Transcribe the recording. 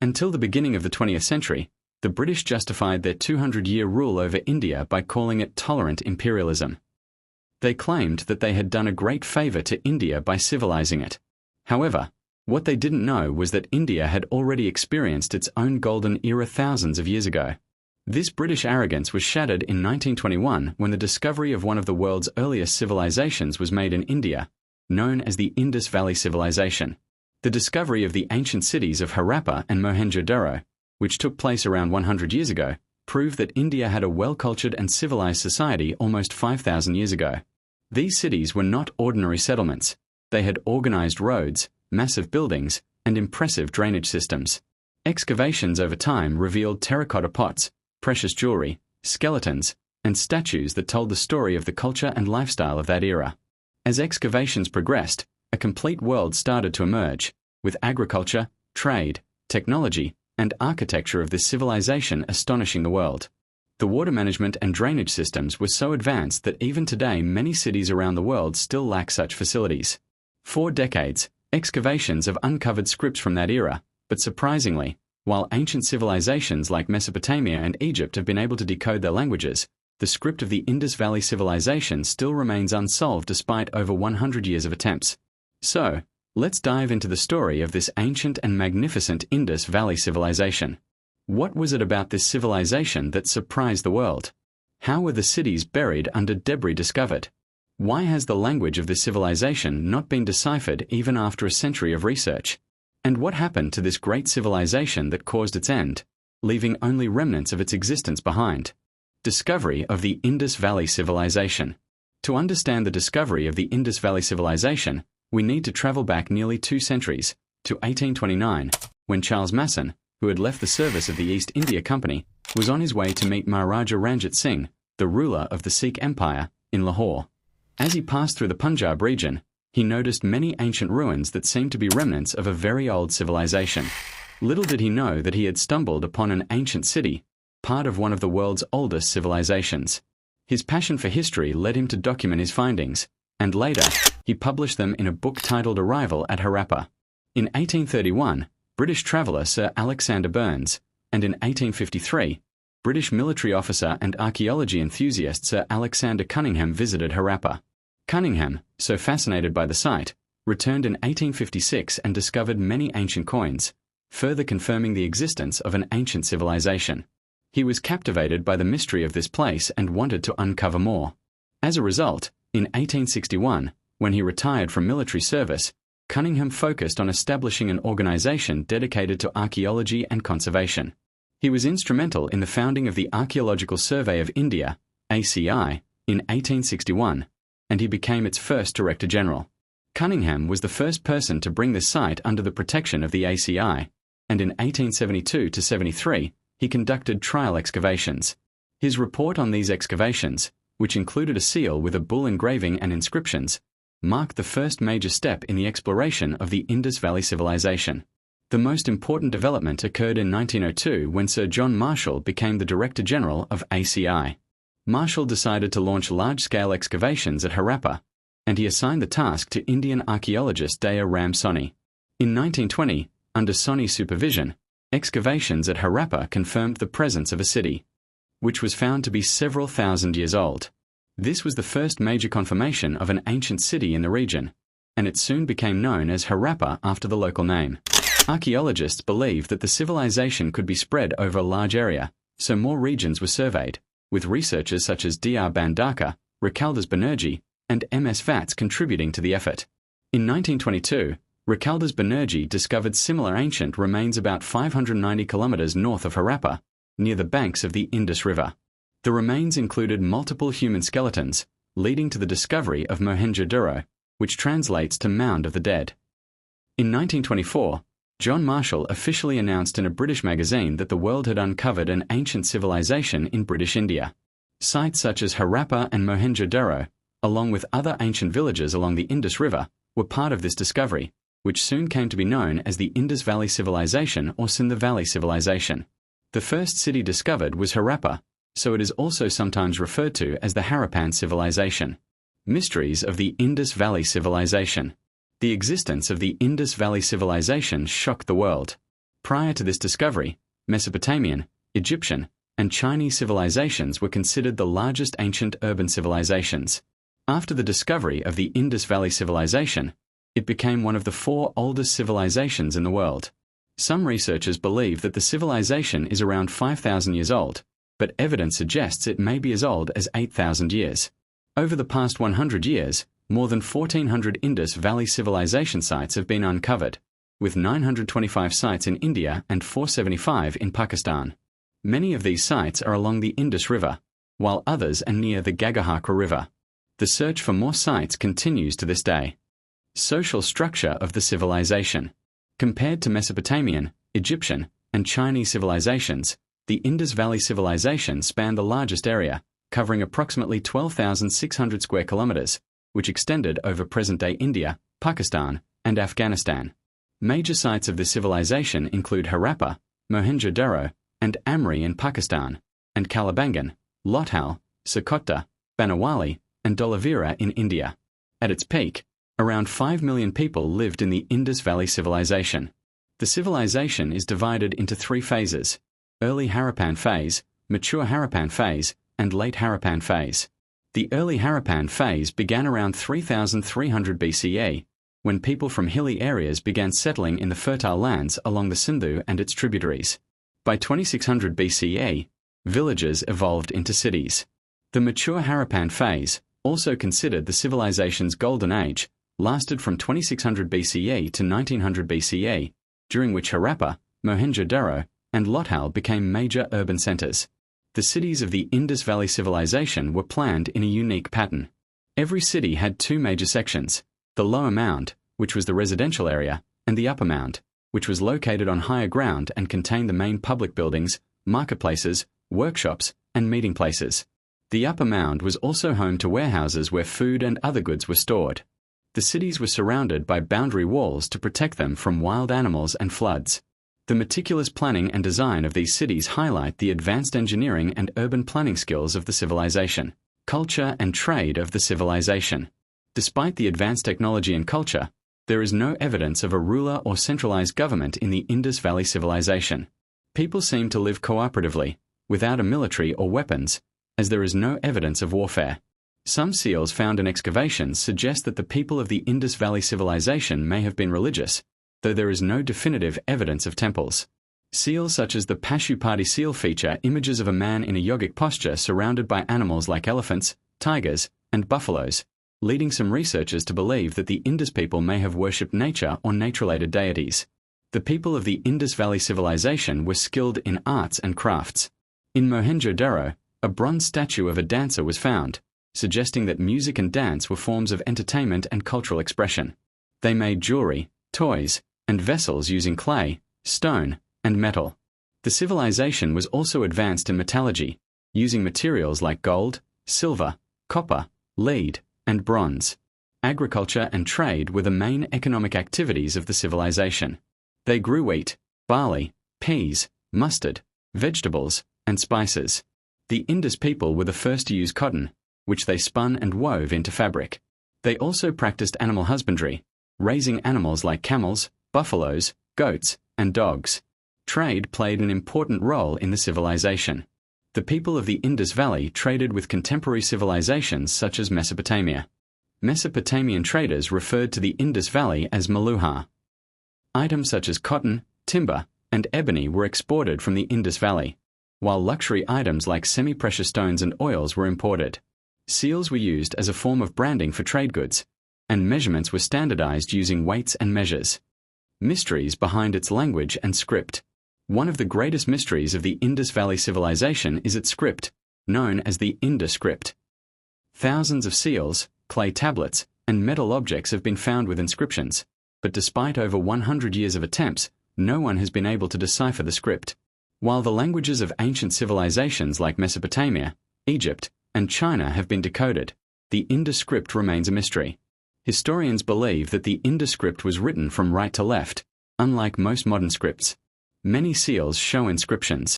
Until the beginning of the 20th century, the British justified their 200-year rule over India by calling it tolerant imperialism. They claimed that they had done a great favor to India by civilizing it. However, what they didn't know was that India had already experienced its own golden era thousands of years ago. This British arrogance was shattered in 1921 when the discovery of one of the world's earliest civilizations was made in India, known as the Indus Valley Civilization. The discovery of the ancient cities of Harappa and Mohenjo-Daro, which took place around 100 years ago, proved that India had a well-cultured and civilized society almost 5,000 years ago. These cities were not ordinary settlements. They had organized roads, massive buildings, and impressive drainage systems. Excavations over time revealed terracotta pots, precious jewelry, skeletons, and statues that told the story of the culture and lifestyle of that era. As excavations progressed, a complete world started to emerge, with agriculture, trade, technology, and architecture of this civilization astonishing the world. The water management and drainage systems were so advanced that even today many cities around the world still lack such facilities. For decades, excavations have uncovered scripts from that era, but surprisingly, while ancient civilizations like Mesopotamia and Egypt have been able to decode their languages, the script of the Indus Valley Civilization still remains unsolved despite over 100 years of attempts. So, let's dive into the story of this ancient and magnificent Indus Valley Civilization. What was it about this civilization that surprised the world? How were the cities buried under debris discovered? Why has the language of this civilization not been deciphered even after a century of research? And what happened to this great civilization that caused its end, leaving only remnants of its existence behind? Discovery of the Indus Valley Civilization. To understand the discovery of the Indus Valley Civilization, we need to travel back nearly 2 centuries, to 1829, when Charles Masson, who had left the service of the East India Company, was on his way to meet Maharaja Ranjit Singh, the ruler of the Sikh Empire, in Lahore. As he passed through the Punjab region, he noticed many ancient ruins that seemed to be remnants of a very old civilization. Little did he know that he had stumbled upon an ancient city, part of one of the world's oldest civilizations. His passion for history led him to document his findings, and later, he published them in a book titled Arrival at Harappa. In 1831, British traveller Sir Alexander Burns, and in 1853, British military officer and archaeology enthusiast Sir Alexander Cunningham visited Harappa. Cunningham, so fascinated by the site, returned in 1856 and discovered many ancient coins, further confirming the existence of an ancient civilization. He was captivated by the mystery of this place and wanted to uncover more. As a result, in 1861, when he retired from military service, Cunningham focused on establishing an organization dedicated to archaeology and conservation. He was instrumental in the founding of the Archaeological Survey of India, ACI, in 1861, and he became its first Director General. Cunningham was the first person to bring this site under the protection of the ACI, and in 1872-73, he conducted trial excavations. His report on these excavations, which included a seal with a bull engraving and inscriptions, marked the first major step in the exploration of the Indus Valley Civilization. The most important development occurred in 1902 when Sir John Marshall became the Director General of ACI. Marshall decided to launch large-scale excavations at Harappa, and he assigned the task to Indian archaeologist Daya Ram Soni. In 1920, under Soni's supervision, excavations at Harappa confirmed the presence of a city, which was found to be several thousand years old. This was the first major confirmation of an ancient city in the region, and it soon became known as Harappa after the local name. Archaeologists believed that the civilization could be spread over a large area, so more regions were surveyed, with researchers such as D.R. Bandaka, Rikaldas Banerjee, and M.S. Vats contributing to the effort. In 1922, Rikaldas Banerjee discovered similar ancient remains about 590 kilometers north of Harappa, near the banks of the Indus River. The remains included multiple human skeletons, leading to the discovery of Mohenjo-Daro, which translates to Mound of the Dead. In 1924, John Marshall officially announced in a British magazine that the world had uncovered an ancient civilization in British India. Sites such as Harappa and Mohenjo-Daro, along with other ancient villages along the Indus River, were part of this discovery, which soon came to be known as the Indus Valley Civilization or Sindh Valley Civilization. The first city discovered was Harappa, so it is also sometimes referred to as the Harappan Civilization. Mysteries of the Indus Valley Civilization. The existence of the Indus Valley Civilization shocked the world. Prior to this discovery, Mesopotamian, Egyptian, and Chinese civilizations were considered the largest ancient urban civilizations. After the discovery of the Indus Valley Civilization, it became one of the 4 oldest civilizations in the world. Some researchers believe that the civilization is around 5,000 years old, but evidence suggests it may be as old as 8,000 years. Over the past 100 years, more than 1,400 Indus Valley Civilization sites have been uncovered, with 925 sites in India and 475 in Pakistan. Many of these sites are along the Indus River, while others are near the Gagahakra River. The search for more sites continues to this day. Social structure of the civilization. Compared to Mesopotamian, Egyptian, and Chinese civilizations, the Indus Valley Civilization spanned the largest area, covering approximately 12,600 square kilometers, which extended over present-day India, Pakistan, and Afghanistan. Major sites of this civilization include Harappa, Mohenjo-Daro, and Amri in Pakistan, and Kalibangan, Lothal, Sokotra, Banawali, and Dholavira in India. At its peak, around 5 million people lived in the Indus Valley Civilization. The civilization is divided into 3 phases: early Harappan phase, mature Harappan phase, and late Harappan phase. The early Harappan phase began around 3,300 BCE, when people from hilly areas began settling in the fertile lands along the Sindhu and its tributaries. By 2600 BCE, villages evolved into cities. The mature Harappan phase, also considered the civilization's golden age, lasted from 2600 BCE to 1900 BCE, during which Harappa, Mohenjo-Daro, and Lothal became major urban centers. The cities of the Indus Valley Civilization were planned in a unique pattern. Every city had 2 major sections: the lower mound, which was the residential area, and the upper mound, which was located on higher ground and contained the main public buildings, marketplaces, workshops, and meeting places. The upper mound was also home to warehouses where food and other goods were stored. The cities were surrounded by boundary walls to protect them from wild animals and floods. The meticulous planning and design of these cities highlight the advanced engineering and urban planning skills of the civilization. Culture and trade of the civilization. Despite the advanced technology and culture, there is no evidence of a ruler or centralized government in the Indus Valley Civilization. People seem to live cooperatively, without a military or weapons, as there is no evidence of warfare. Some seals found in excavations suggest that the people of the Indus Valley Civilization may have been religious, though there is no definitive evidence of temples. Seals such as the Pashupati seal feature images of a man in a yogic posture surrounded by animals like elephants, tigers, and buffaloes, leading some researchers to believe that the Indus people may have worshipped nature or nature-related deities. The people of the Indus Valley Civilization were skilled in arts and crafts. In Mohenjo-Daro, a bronze statue of a dancer was found, suggesting that music and dance were forms of entertainment and cultural expression. They made jewelry, toys, and vessels using clay, stone, and metal. The civilization was also advanced in metallurgy, using materials like gold, silver, copper, lead, and bronze. Agriculture and trade were the main economic activities of the civilization. They grew wheat, barley, peas, mustard, vegetables, and spices. The Indus people were the first to use cotton, which they spun and wove into fabric. They also practiced animal husbandry, raising animals like camels, buffaloes, goats, and dogs. Trade played an important role in the civilization. The people of the Indus Valley traded with contemporary civilizations such as Mesopotamia. Mesopotamian traders referred to the Indus Valley as Meluhar. Items such as cotton, timber, and ebony were exported from the Indus Valley, while luxury items like semi-precious stones and oils were imported. Seals were used as a form of branding for trade goods, and measurements were standardized using weights and measures. Mysteries behind its language and script. One of the greatest mysteries of the Indus Valley Civilization is its script, known as the Indus script. Thousands of seals, clay tablets, and metal objects have been found with inscriptions, but despite over 100 years of attempts, no one has been able to decipher the script. While the languages of ancient civilizations like Mesopotamia, Egypt, and China have been decoded, the Indus script remains a mystery. Historians believe that the Indus script was written from right to left, unlike most modern scripts. Many seals show inscriptions.